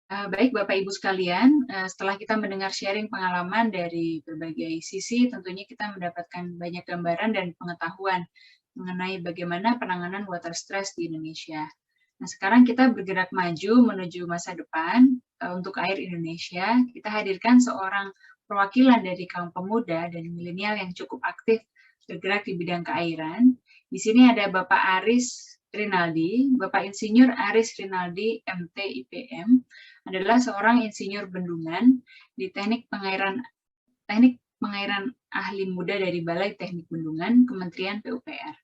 Baik Bapak Ibu sekalian, setelah kita mendengar sharing pengalaman dari berbagai sisi, tentunya kita mendapatkan banyak gambaran dan pengetahuan mengenai bagaimana penanganan water stress di Indonesia. Nah, sekarang kita bergerak maju menuju masa depan. Untuk Air Indonesia, kita hadirkan seorang perwakilan dari kaum pemuda dan milenial yang cukup aktif bergerak di bidang keairan. Di sini ada Bapak Aris Rinaldi. Bapak Insinyur Aris Rinaldi, MT IPM, adalah seorang insinyur bendungan di Teknik Pengairan Ahli Muda dari Balai Teknik Bendungan, Kementerian PUPR.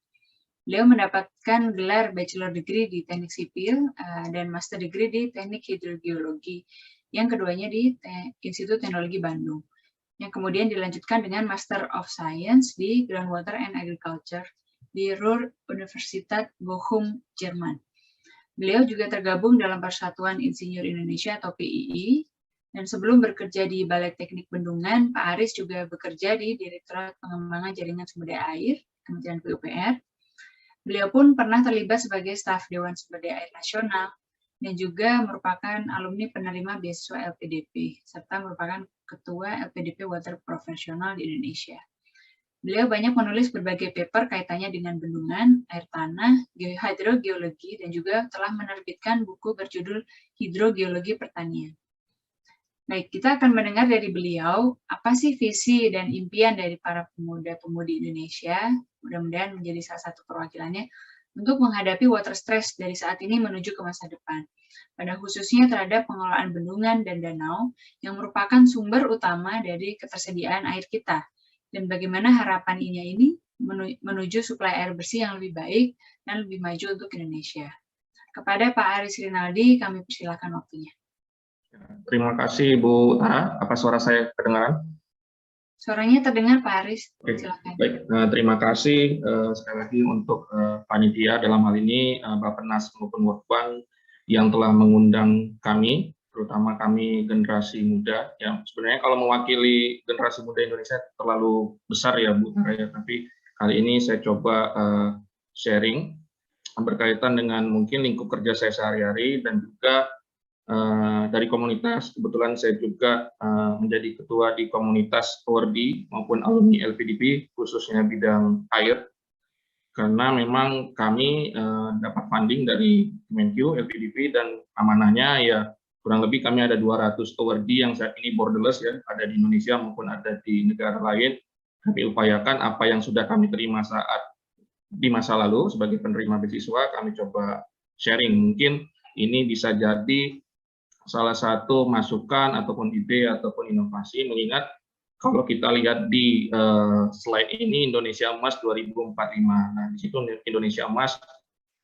Beliau mendapatkan gelar Bachelor Degree di Teknik Sipil dan Master Degree di Teknik Hidrogeologi, yang keduanya di Institut Teknologi Bandung, yang kemudian dilanjutkan dengan Master of Science di Groundwater and Agriculture di Ruhr Universität Bochum, Jerman. Beliau juga tergabung dalam Persatuan Insinyur Indonesia atau PII, dan sebelum bekerja di Balai Teknik Bendungan, Pak Aris juga bekerja di Direktorat Pengembangan Jaringan Sumber Daya Air, Kementerian PUPR. Beliau pun pernah terlibat sebagai staf Dewan Sumber Daya Air Nasional, dan juga merupakan alumni penerima beasiswa LPDP, serta merupakan Ketua LPDP Water Profesional di Indonesia. Beliau banyak menulis berbagai paper kaitannya dengan bendungan, air tanah, hidrogeologi, dan juga telah menerbitkan buku berjudul Hidrogeologi Pertanian. Baik, kita akan mendengar dari beliau, apa sih visi dan impian dari para pemuda-pemudi Indonesia, mudah-mudahan menjadi salah satu perwakilannya, untuk menghadapi water stress dari saat ini menuju ke masa depan, pada khususnya terhadap pengelolaan bendungan dan danau, yang merupakan sumber utama dari ketersediaan air kita, dan bagaimana harapan ini menuju suplai air bersih yang lebih baik dan lebih maju untuk Indonesia. Kepada Pak Aris Rinaldi, kami persilakan waktunya. Terima kasih Bu Tara. Apa suara saya kedengaran? Suaranya terdengar Pak Aris. Oke, silakan. baik. Terima kasih sekali lagi untuk panitia dalam hal ini Bappenas maupun World Bank yang telah mengundang kami, terutama kami generasi muda. Ya, sebenarnya kalau mewakili generasi muda Indonesia terlalu besar ya Bu Tara ya, tapi kali ini saya coba sharing berkaitan dengan mungkin lingkup kerja saya sehari-hari dan juga dari komunitas. Kebetulan saya juga menjadi ketua di komunitas awardee maupun alumni LPDP khususnya bidang air, karena memang kami dapat funding dari Kemenq LPDP dan amanahnya ya kurang lebih kami ada 200 awardee yang saat ini borderless ya, ada di Indonesia maupun ada di negara lain. Kami upayakan apa yang sudah kami terima saat di masa lalu sebagai penerima beasiswa, kami coba sharing. Mungkin ini bisa jadi salah satu masukan ataupun ide ataupun inovasi, mengingat kalau kita lihat di slide ini Indonesia Emas 2045. Nah, di situ Indonesia Emas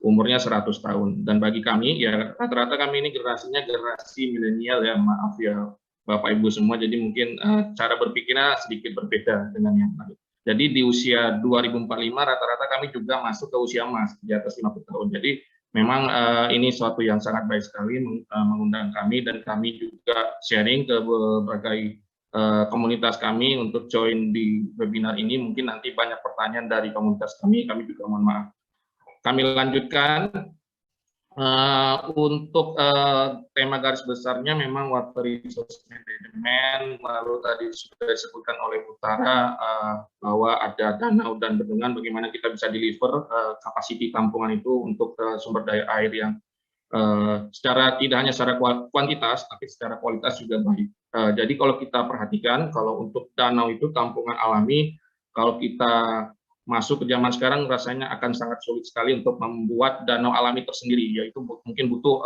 umurnya 100 tahun. Dan bagi kami ya rata-rata kami ini generasinya generasi milenial ya, maaf ya Bapak Ibu semua, jadi mungkin cara berpikirnya sedikit berbeda dengan yang lain. Jadi di usia 2045 rata-rata kami juga masuk ke usia emas di atas 50 tahun. Jadi memang ini suatu yang sangat baik sekali mengundang kami, dan kami juga sharing ke berbagai komunitas kami untuk join di webinar ini. Mungkin nanti banyak pertanyaan dari komunitas kami juga mohon maaf. Kami lanjutkan untuk tema garis besarnya memang water resource management, lalu tadi sudah disebutkan oleh Utara bahwa ada danau dan bendungan, bagaimana kita bisa deliver kapasiti tampungan itu untuk sumber daya air yang secara tidak hanya secara kuantitas tapi secara kualitas juga baik. Jadi kalau kita perhatikan, kalau untuk danau itu tampungan alami, kalau kita masuk ke zaman sekarang rasanya akan sangat sulit sekali untuk membuat danau alami tersendiri, yaitu mungkin butuh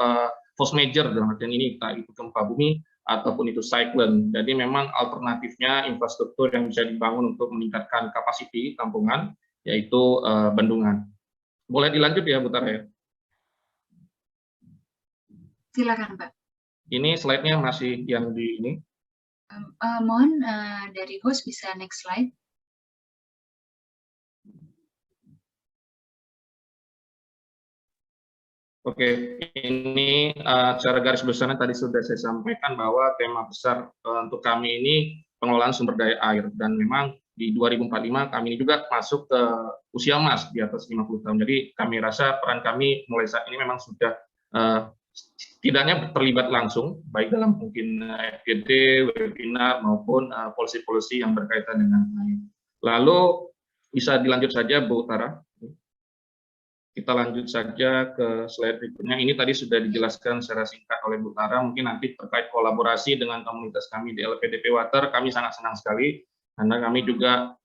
force major dalam artian ini, entah itu gempa bumi ataupun itu cyclone. Jadi memang alternatifnya infrastruktur yang bisa dibangun untuk meningkatkan kapasiti tampungan, yaitu bendungan. Boleh dilanjut ya Bu Tara ya? Silakan Pak. Ini slide-nya masih yang di ini. Mohon dari host bisa next slide. Oke, ini secara garis besarnya tadi sudah saya sampaikan bahwa tema besar untuk kami ini pengelolaan sumber daya air, dan memang di 2045 kami ini juga masuk ke usia emas di atas 50 tahun. Jadi kami rasa peran kami mulai saat ini memang sudah setidaknya terlibat langsung, baik dalam mungkin FGD, webinar, maupun policy-policy yang berkaitan dengan air. Lalu bisa dilanjut saja, Bu Tara. Kita lanjut saja ke slide berikutnya. Ini tadi sudah dijelaskan secara singkat oleh Bu Tara. Mungkin nanti terkait kolaborasi dengan komunitas kami di LPDP Water, kami sangat senang sekali karena kami juga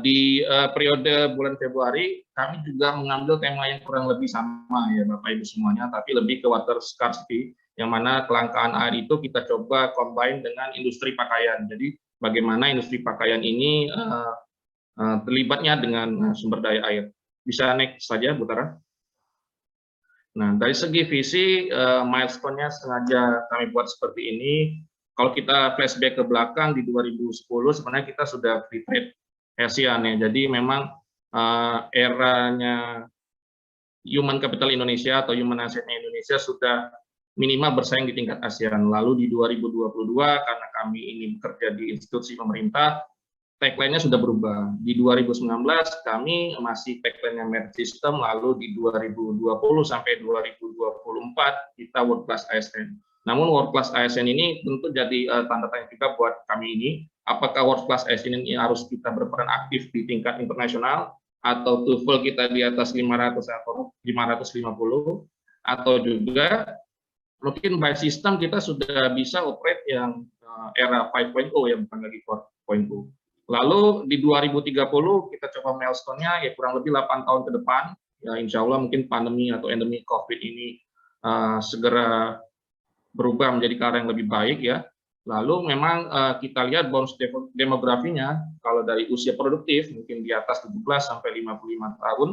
di periode bulan Februari kami juga mengambil tema yang kurang lebih sama ya Bapak Ibu semuanya, tapi lebih ke water scarcity, yang mana kelangkaan air itu kita coba combine dengan industri pakaian. Jadi bagaimana industri pakaian ini terlibatnya dengan sumber daya air. Bisa next saja, Bu Tara. Nah, dari segi visi, milestone-nya sengaja kami buat seperti ini. Kalau kita flashback ke belakang di 2010, sebenarnya kita sudah free trade ASEAN ya. Jadi memang eranya human capital Indonesia atau human asset-nya Indonesia sudah minimal bersaing di tingkat ASEAN. Lalu di 2022, karena kami ini bekerja di institusi pemerintah, tagline-nya sudah berubah. Di 2019 kami masih tagline-nya merit system, lalu di 2020 sampai 2024 kita world class ASN. Namun world class ASN ini tentu jadi tanda tanya juga buat kami ini, apakah world class ASN ini harus kita berperan aktif di tingkat internasional, atau TOEFL kita di atas 500 atau 550, atau juga mungkin by system kita sudah bisa operate yang era 5.0 ya, bukan lagi 4.0. Lalu di 2030 kita coba milestone-nya ya kurang lebih 8 tahun ke depan, ya insya Allah mungkin pandemi atau endemi COVID ini segera berubah menjadi ke arah yang lebih baik ya. Lalu memang kita lihat bonus demografinya, kalau dari usia produktif mungkin di atas 17 sampai 55 tahun,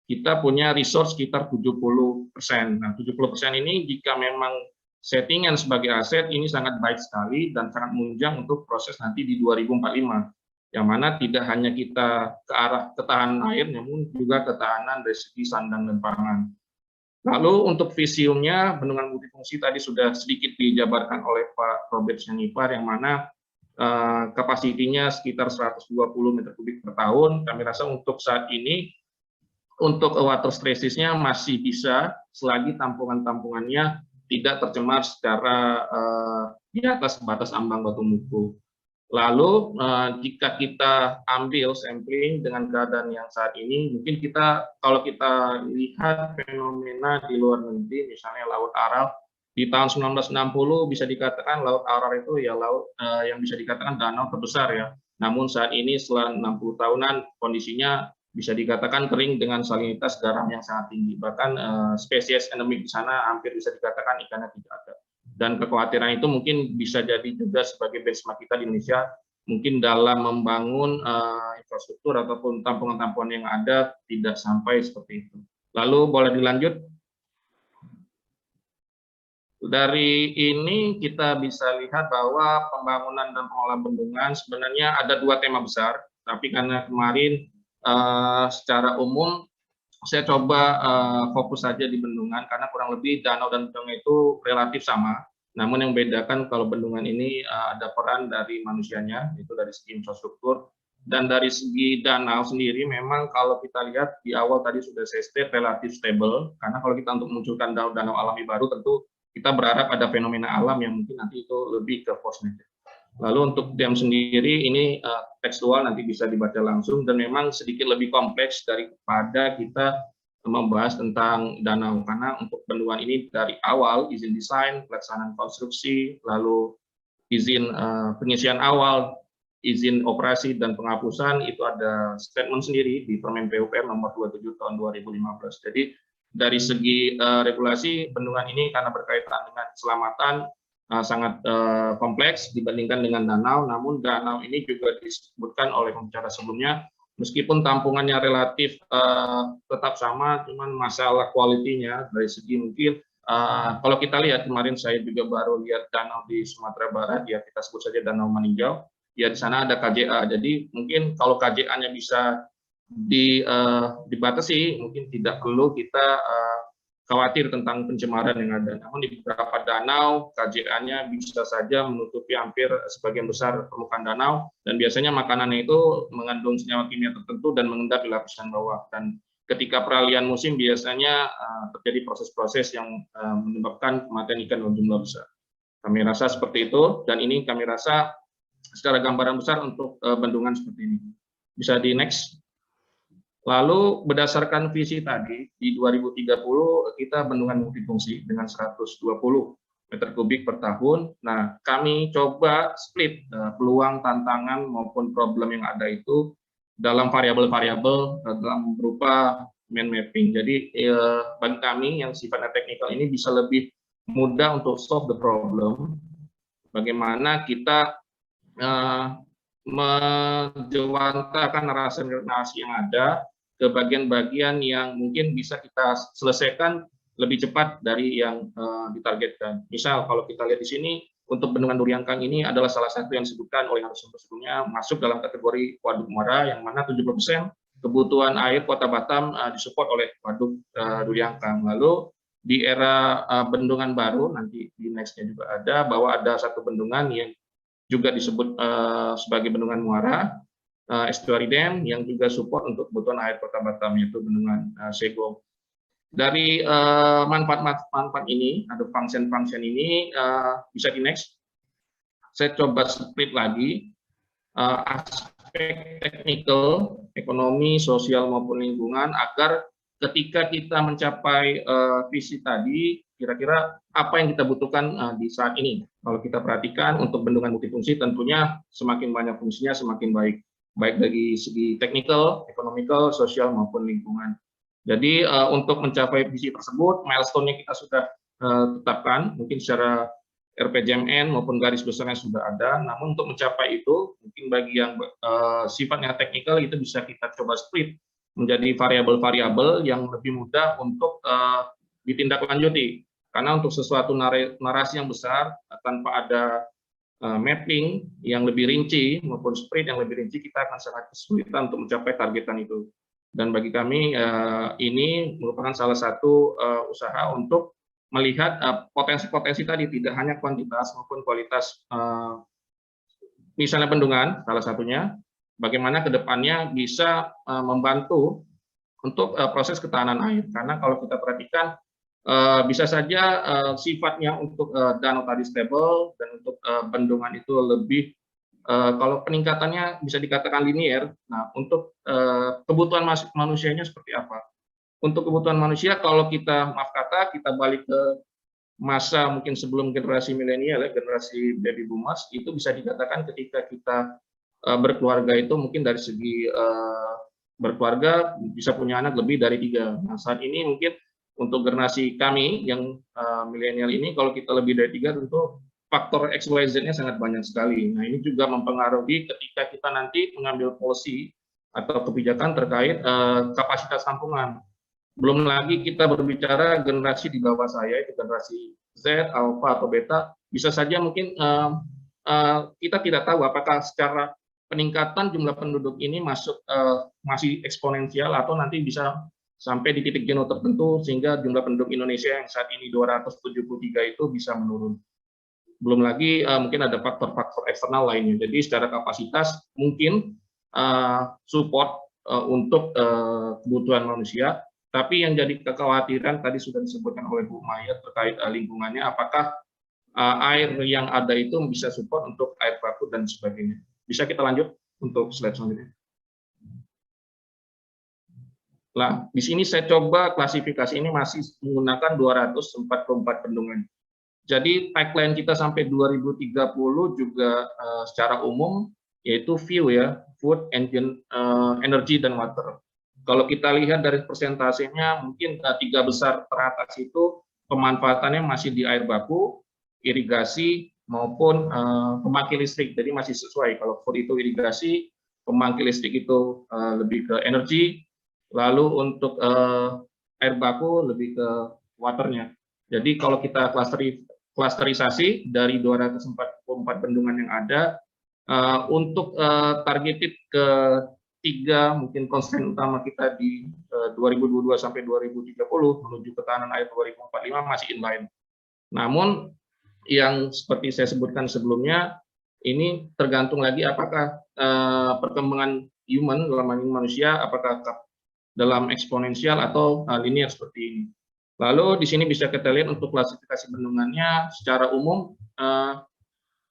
kita punya resource sekitar 70%. Nah 70% ini jika memang settingan sebagai aset ini sangat baik sekali dan sangat menunjang untuk proses nanti di 2045. Yang mana tidak hanya kita ke arah ketahanan air, namun juga ketahanan dari segi sandang dan pangan. Lalu untuk visiumnya, bendungan multifungsi tadi sudah sedikit dijabarkan oleh Pak Robert Sianipar, yang mana kapasitinya sekitar 120 meter kubik per tahun. Kami rasa untuk saat ini, untuk water stresses-nya masih bisa, selagi tampungan-tampungannya tidak tercemar secara di atas batas ambang baku mutu. Lalu jika kita ambil sampling dengan keadaan yang saat ini, mungkin kita kalau kita lihat fenomena di luar negeri, misalnya Laut Aral, di tahun 1960 bisa dikatakan Laut Aral itu ya laut yang bisa dikatakan danau terbesar ya. Namun saat ini setelah 60 tahunan kondisinya bisa dikatakan kering dengan salinitas garam yang sangat tinggi. Bahkan spesies endemik di sana hampir bisa dikatakan ikannya tidak ada. Dan kekhawatiran itu mungkin bisa jadi juga sebagai benchmark kita di Indonesia, mungkin dalam membangun infrastruktur ataupun tampungan-tampungan yang ada tidak sampai seperti itu. Lalu boleh dilanjut. Dari ini kita bisa lihat bahwa pembangunan dan pengelolaan bendungan sebenarnya ada dua tema besar, tapi karena kemarin secara umum saya coba fokus saja di bendungan karena kurang lebih danau dan bendungan itu relatif sama. Namun yang membedakan kalau bendungan ini ada peran dari manusianya, itu dari segi infrastruktur. Dan dari segi danau sendiri memang kalau kita lihat di awal tadi sudah saya state relatif stable, karena kalau kita untuk memunculkan danau-danau alami baru tentu kita berharap ada fenomena alam yang mungkin nanti itu lebih ke force majeure. Lalu untuk dam sendiri ini tekstual nanti bisa dibaca langsung dan memang sedikit lebih kompleks daripada kita membahas tentang danau, karena untuk bendungan ini dari awal izin desain, pelaksanaan konstruksi, lalu izin pengisian awal, izin operasi dan penghapusan itu ada statement sendiri di Permen PUPR nomor 27 tahun 2015. Jadi dari segi regulasi bendungan ini karena berkaitan dengan keselamatan sangat kompleks dibandingkan dengan danau, namun danau ini juga disebutkan oleh pembicara sebelumnya, meskipun tampungannya relatif tetap sama, cuman masalah kualitinya dari segi mungkin kalau kita lihat kemarin saya juga baru lihat danau di Sumatera Barat, ya kita sebut saja Danau Maninjau, ya di sana ada KJA, jadi mungkin kalau KJA-nya bisa dibatasi, mungkin tidak perlu kita khawatir tentang pencemaran yang ada. Namun di beberapa danau, KJA-nya bisa saja menutupi hampir sebagian besar permukaan danau, dan biasanya makanannya itu mengandung senyawa kimia tertentu dan mengendap di lapisan bawah. Dan ketika peralihan musim biasanya terjadi proses-proses yang menyebabkan kematian ikan dalam jumlah besar. Kami rasa seperti itu, dan ini kami rasa secara gambaran besar untuk bendungan seperti ini. Bisa di next. Lalu berdasarkan visi tadi, di 2030 kita bendungan multifungsi dengan 120 meter kubik per tahun. Nah, kami coba split peluang, tantangan, maupun problem yang ada itu dalam variabel-variabel dalam berupa mind mapping. Jadi bagi kami yang sifatnya teknikal ini bisa lebih mudah untuk solve the problem. Bagaimana kita menjewantahkan narasi-narasi yang ada ke bagian-bagian yang mungkin bisa kita selesaikan lebih cepat dari yang ditargetkan. Misal kalau kita lihat di sini, untuk bendungan Duriangkang ini adalah salah satu yang disebutkan oleh narasumber sebelumnya masuk dalam kategori waduk muara, yang mana 70% kebutuhan air Kota Batam disupport oleh waduk Duriangkang. Lalu di era bendungan baru, nanti di next-nya juga ada, bahwa ada satu bendungan yang juga disebut sebagai bendungan muara, estuary dam, yang juga support untuk kebutuhan air Kota Batam, yaitu bendungan Segong. Dari manfaat-manfaat ini, ada function-function ini, bisa di next. Saya coba split lagi aspek teknikal, ekonomi, sosial maupun lingkungan, agar ketika kita mencapai visi tadi, kira-kira apa yang kita butuhkan di saat ini. Kalau kita perhatikan untuk bendungan multifungsi, tentunya semakin banyak fungsinya semakin baik, baik dari segi teknikal, ekonomikal, sosial maupun lingkungan. Jadi untuk mencapai visi tersebut, milestone-nya kita sudah tetapkan, mungkin secara RPJMN maupun garis besarnya sudah ada. Namun untuk mencapai itu, mungkin bagi yang sifatnya teknikal itu bisa kita coba split menjadi variabel-variabel yang lebih mudah untuk ditindaklanjuti. Karena untuk sesuatu narasi yang besar, tanpa ada mapping yang lebih rinci maupun split yang lebih rinci, kita akan sangat kesulitan untuk mencapai targetan itu. Dan bagi kami ini merupakan salah satu usaha untuk melihat potensi-potensi tadi, tidak hanya kuantitas maupun kualitas, misalnya bendungan salah satunya, bagaimana ke depannya bisa membantu untuk proses ketahanan air. Karena kalau kita perhatikan, bisa saja sifatnya untuk danau tadi stable, dan untuk bendungan itu lebih, kalau peningkatannya bisa dikatakan linear. Nah, untuk kebutuhan manusianya seperti apa? Untuk kebutuhan manusia, kalau kita, maaf kata, kita balik ke masa mungkin sebelum generasi milenial, generasi baby boomers, itu bisa dikatakan ketika kita berkeluarga itu mungkin dari segi berkeluarga bisa punya anak lebih dari 3. Nah, saat ini mungkin untuk generasi kami yang milenial ini, kalau kita lebih dari 3, tentu faktor XYZ-nya sangat banyak sekali. Nah, ini juga mempengaruhi ketika kita nanti mengambil policy atau kebijakan terkait kapasitas tampungan. Belum lagi kita berbicara generasi di bawah saya, itu generasi Z, Alpha, atau Beta, bisa saja mungkin kita tidak tahu apakah secara peningkatan jumlah penduduk ini masih eksponensial, atau nanti bisa sampai di titik jenuh tertentu, sehingga jumlah penduduk Indonesia yang saat ini 273 itu bisa menurun. Belum lagi mungkin ada faktor-faktor eksternal lainnya. Jadi secara kapasitas mungkin support untuk kebutuhan manusia. Tapi yang jadi kekhawatiran tadi sudah disebutkan oleh Bu Maya terkait lingkungannya, apakah air yang ada itu bisa support untuk air baku dan sebagainya. Bisa kita lanjut untuk slide selanjutnya. Nah, di sini saya coba klasifikasi ini masih menggunakan 244 bendungan. Jadi pipeline kita sampai 2030 juga secara umum yaitu view ya, food, energy, dan water. Kalau kita lihat dari persentasenya, mungkin 3 besar teratas itu pemanfaatannya masih di air baku, irigasi, maupun pembangkit listrik. Jadi masih sesuai. Kalau food itu irigasi, pembangkit listrik itu lebih ke energi, lalu untuk air baku lebih ke waternya. Jadi kalau kita klasterisasi dari 244 bendungan yang ada, untuk targeted ke 3 mungkin konstrain utama kita di 2022 sampai 2030 menuju ketahanan air 2045 masih inline. Namun yang seperti saya sebutkan sebelumnya, ini tergantung lagi apakah perkembangan human dalam hal ini manusia, apakah dalam eksponensial atau linear seperti ini. Lalu di sini bisa kita lihat untuk klasifikasi bendungannya secara umum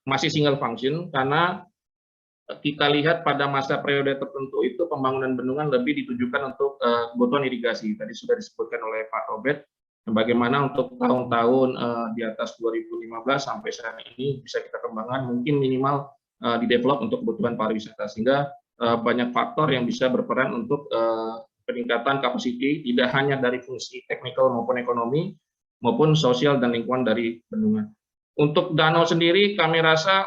masih single function, karena kita lihat pada masa periode tertentu itu pembangunan bendungan lebih ditujukan untuk kebutuhan irigasi. Tadi sudah disebutkan oleh Pak Robert, bagaimana untuk tahun-tahun di atas 2015 sampai saat ini bisa kita kembangkan, mungkin minimal di-develop untuk kebutuhan pariwisata, sehingga banyak faktor yang bisa berperan untuk peningkatan kapasiti, tidak hanya dari fungsi teknikal maupun ekonomi, maupun sosial dan lingkungan dari bendungan. Untuk danau sendiri, kami rasa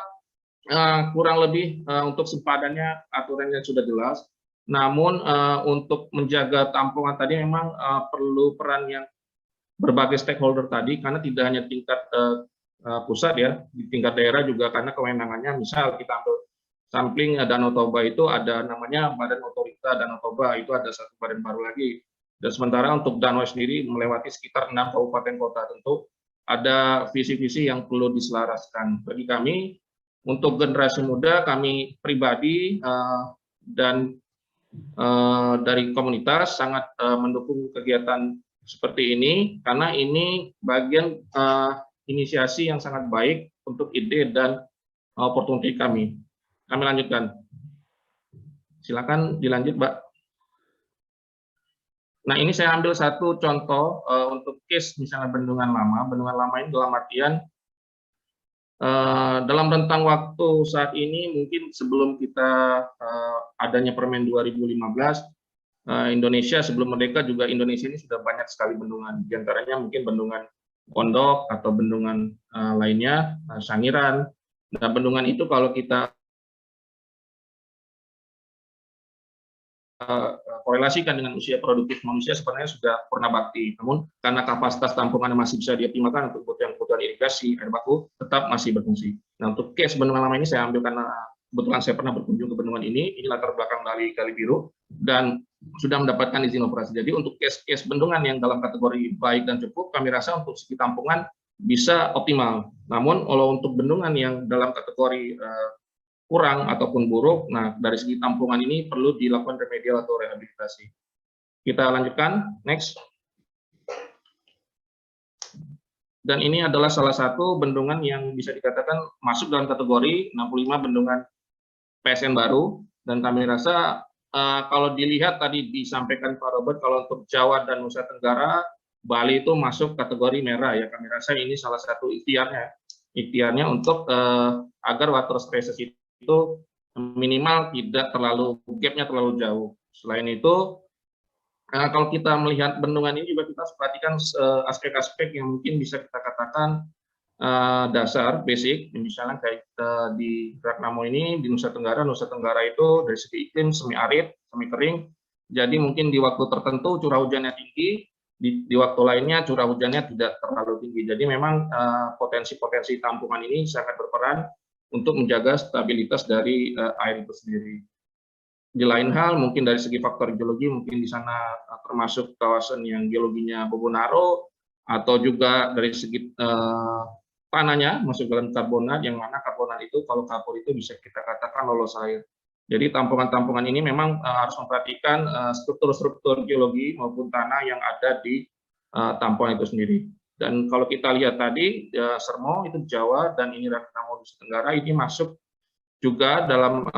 kurang lebih untuk sempadannya aturannya sudah jelas. Namun untuk menjaga tampungan tadi memang perlu peran yang berbagai stakeholder tadi, karena tidak hanya tingkat pusat ya, di tingkat daerah juga, karena kewenangannya misal kita ambil sampling Danau Toba itu ada namanya Badan Otorita Danau Toba, itu ada satu badan baru lagi. Dan sementara untuk danau sendiri melewati sekitar 6 kabupaten kota, tentu ada visi-visi yang perlu diselaraskan. Bagi kami, untuk generasi muda, kami pribadi dan dari komunitas sangat mendukung kegiatan seperti ini, karena ini bagian inisiasi yang sangat baik untuk ide dan opportunity kami. Kami lanjutkan. Silakan dilanjut, Mbak. Nah, ini saya ambil satu contoh untuk case misalnya bendungan lama. Bendungan lama ini dalam artian dalam rentang waktu saat ini, mungkin sebelum kita adanya Permen 2015, Indonesia sebelum merdeka juga Indonesia ini sudah banyak sekali bendungan. Di antaranya mungkin bendungan Pondok atau bendungan lainnya, Sangiran. Nah, bendungan itu kalau kita korelasikan dengan usia produktif manusia sebenarnya sudah purna bakti. Namun karena kapasitas tampungan masih bisa dioptimalkan untuk kebutuhan irigasi, air baku, tetap masih berfungsi. Nah, untuk case bendungan lama ini saya ambil karena kebetulan saya pernah berkunjung ke bendungan ini latar belakang dari Kali Biru, dan sudah mendapatkan izin operasi. Jadi untuk case bendungan yang dalam kategori baik dan cukup, kami rasa untuk segi tampungan bisa optimal. Namun kalau untuk bendungan yang dalam kategori kurang ataupun buruk, nah dari segi tampungan ini perlu dilakukan remedial atau rehabilitasi. Kita lanjutkan, next. Dan ini adalah salah satu bendungan yang bisa dikatakan masuk dalam kategori 65 bendungan PSN baru, dan kami rasa kalau dilihat tadi disampaikan Pak Robert, kalau untuk Jawa dan Nusa Tenggara, Bali itu masuk kategori merah ya. Kami rasa ini salah satu ikhtiarnya untuk agar water spaces itu minimal tidak terlalu, gapnya terlalu jauh. Selain itu, kalau kita melihat bendungan ini juga kita harus perhatikan aspek-aspek yang mungkin bisa kita katakan dasar, basic, misalnya kayak di Ragnamo ini, di Nusa Tenggara itu dari segi iklim semi arid, semi kering, jadi mungkin di waktu tertentu curah hujannya tinggi, di waktu lainnya curah hujannya tidak terlalu tinggi. Jadi memang potensi-potensi tampungan ini sangat berperan untuk menjaga stabilitas dari air itu sendiri. Di lain hal, mungkin dari segi faktor geologi, mungkin di sana termasuk kawasan yang geologinya Bobonaro, atau juga dari segi tanahnya masuk dalam karbonat, yang mana karbonat itu kalau kapur itu bisa kita katakan lolos air. Jadi tampungan-tampungan ini memang harus memperhatikan struktur-struktur geologi maupun tanah yang ada di tampungan itu sendiri. Dan kalau kita lihat tadi, Sermo itu Jawa, dan ini Ragnamo Nusa Tenggara, ini masuk juga dalam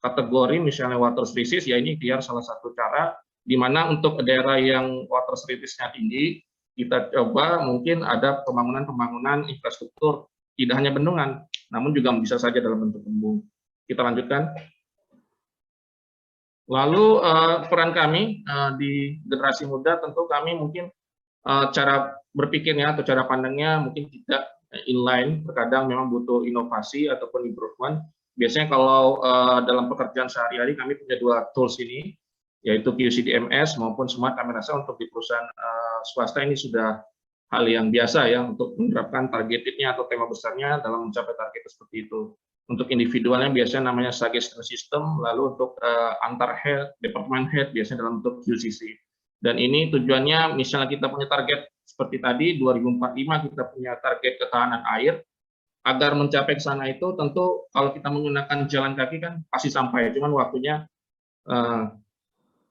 kategori misalnya water crisis, ya ini biar salah satu cara, di mana untuk daerah yang water crisis-nya tinggi, kita coba mungkin ada pembangunan infrastruktur, tidak hanya bendungan, namun juga bisa saja dalam bentuk embung. Kita lanjutkan. Lalu peran kami di generasi muda, tentu kami mungkin cara berpikirnya atau cara pandangnya mungkin tidak inline, terkadang memang butuh inovasi ataupun improvement. Biasanya kalau dalam pekerjaan sehari-hari kami punya dua tools ini, yaitu QCDMS maupun Smart. Kami rasa untuk di perusahaan swasta ini sudah hal yang biasa ya, untuk menerapkan targetednya atau tema besarnya dalam mencapai target seperti itu. Untuk individualnya biasanya namanya suggestion system, lalu untuk antar head, department head biasanya dalam bentuk QCC. Dan ini tujuannya, misalnya kita punya target seperti tadi 2045 kita punya target ketahanan air. Agar mencapai ke sana itu tentu kalau kita menggunakan jalan kaki kan pasti sampai, cuman waktunya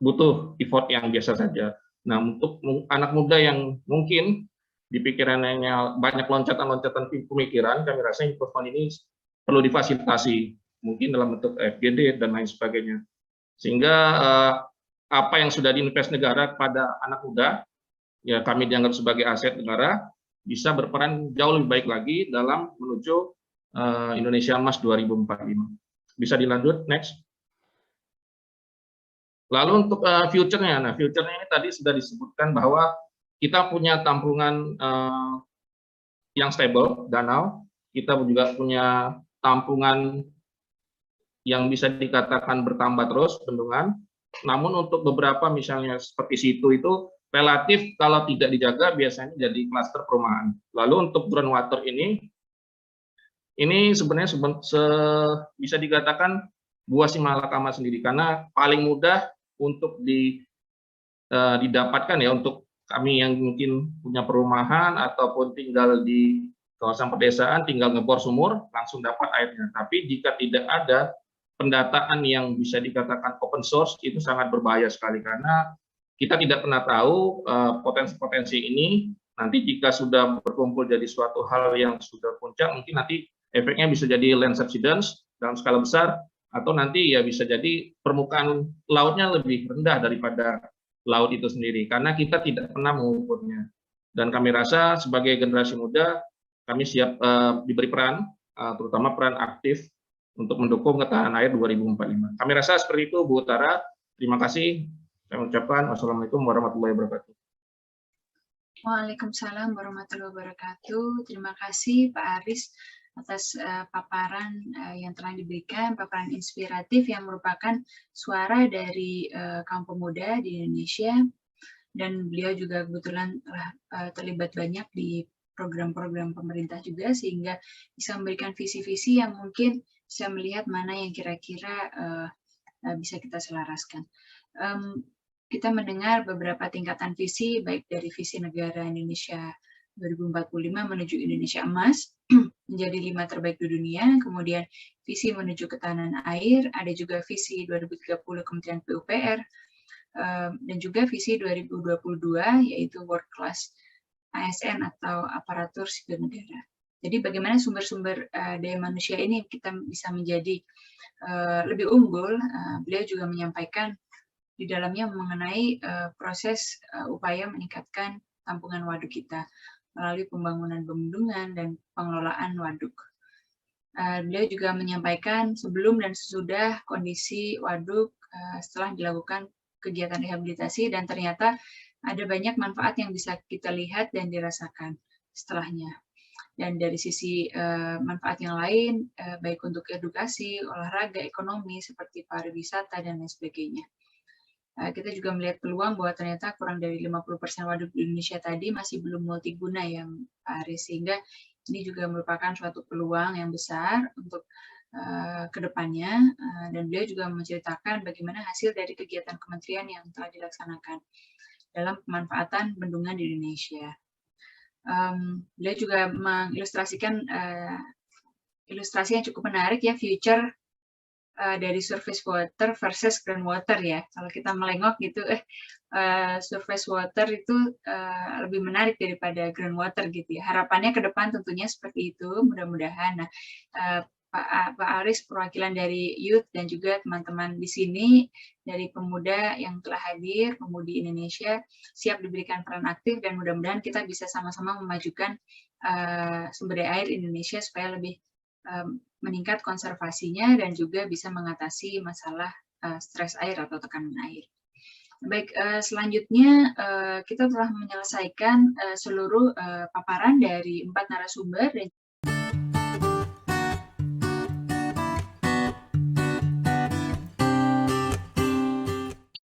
butuh effort yang biasa saja. Nah, untuk anak muda yang mungkin di pikirannya banyak loncatan-loncatan pemikiran, kami rasa improvement ini perlu difasilitasi, mungkin dalam bentuk FGD dan lain sebagainya. Sehingga apa yang sudah diinvest negara kepada anak muda, ya kami dianggap sebagai aset negara, bisa berperan jauh lebih baik lagi dalam menuju Indonesia Emas 2045. Bisa dilanjut, next. Lalu untuk future-nya, nah future-nya ini tadi sudah disebutkan bahwa kita punya tampungan yang stable, danau, kita juga punya tampungan yang bisa dikatakan bertambah terus, bendungan. Namun untuk beberapa misalnya seperti situ itu relatif kalau tidak dijaga biasanya jadi klaster perumahan. Lalu untuk groundwater ini sebenarnya bisa dikatakan buah si malakama sendiri, karena paling mudah untuk didapatkan ya untuk kami yang mungkin punya perumahan ataupun tinggal di kawasan pedesaan, tinggal ngebor sumur langsung dapat airnya. Tapi jika tidak ada pendataan yang bisa dikatakan open source, itu sangat berbahaya sekali, karena kita tidak pernah tahu potensi-potensi ini nanti jika sudah berkumpul jadi suatu hal yang sudah puncak, mungkin nanti efeknya bisa jadi land subsidence dalam skala besar, atau nanti ya bisa jadi permukaan lautnya lebih rendah daripada laut itu sendiri, karena kita tidak pernah mengukurnya. Dan kami rasa sebagai generasi muda, kami siap diberi peran, terutama peran aktif untuk mendukung ketahanan air 2045. Kami rasa seperti itu, Bu Utara. Terima kasih. Saya ucapkan wassalamualaikum warahmatullahi wabarakatuh. Waalaikumsalam warahmatullahi wabarakatuh. Terima kasih Pak Aris atas paparan yang telah diberikan, paparan inspiratif yang merupakan suara dari kaum pemuda di Indonesia, dan beliau juga kebetulan telah terlibat banyak di program-program pemerintah juga, sehingga bisa memberikan visi-visi yang mungkin bisa melihat mana yang kira-kira bisa kita selaraskan. Kita mendengar beberapa tingkatan visi, baik dari visi negara Indonesia 2045 menuju Indonesia Emas, menjadi 5 terbaik di dunia, kemudian visi menuju ketahanan air, ada juga visi 2030 Kementerian PUPR, dan juga visi 2022 yaitu World Class ASN atau aparatur sipil negara. Jadi bagaimana sumber-sumber daya manusia ini kita bisa menjadi lebih unggul, beliau juga menyampaikan di dalamnya mengenai proses upaya meningkatkan tampungan waduk kita melalui pembangunan bendungan dan pengelolaan waduk. Beliau juga menyampaikan sebelum dan sesudah kondisi waduk setelah dilakukan kegiatan rehabilitasi, dan ternyata ada banyak manfaat yang bisa kita lihat dan dirasakan setelahnya. Dan dari sisi manfaat yang lain, baik untuk edukasi, olahraga, ekonomi, seperti pariwisata, dan lain sebagainya. Kita juga melihat peluang bahwa ternyata kurang dari 50% waduk di Indonesia tadi masih belum multiguna ya Pak Aris, sehingga ini juga merupakan suatu peluang yang besar untuk kedepannya, dan beliau juga menceritakan bagaimana hasil dari kegiatan kementerian yang telah dilaksanakan dalam pemanfaatan bendungan di Indonesia. Beliau juga mengilustrasikan ilustrasi yang cukup menarik ya, future dari surface water versus groundwater ya. Kalau kita melengok gitu, surface water itu lebih menarik daripada groundwater gitu ya. Harapannya ke depan tentunya seperti itu, mudah-mudahan. Nah, Pak Aris perwakilan dari youth dan juga teman-teman di sini dari pemuda yang telah hadir, pemudi Indonesia, siap diberikan peran aktif, dan mudah-mudahan kita bisa sama-sama memajukan sumber daya air Indonesia supaya lebih meningkat konservasinya dan juga bisa mengatasi masalah stres air atau tekanan air. Baik, selanjutnya kita telah menyelesaikan seluruh paparan dari 4 narasumber.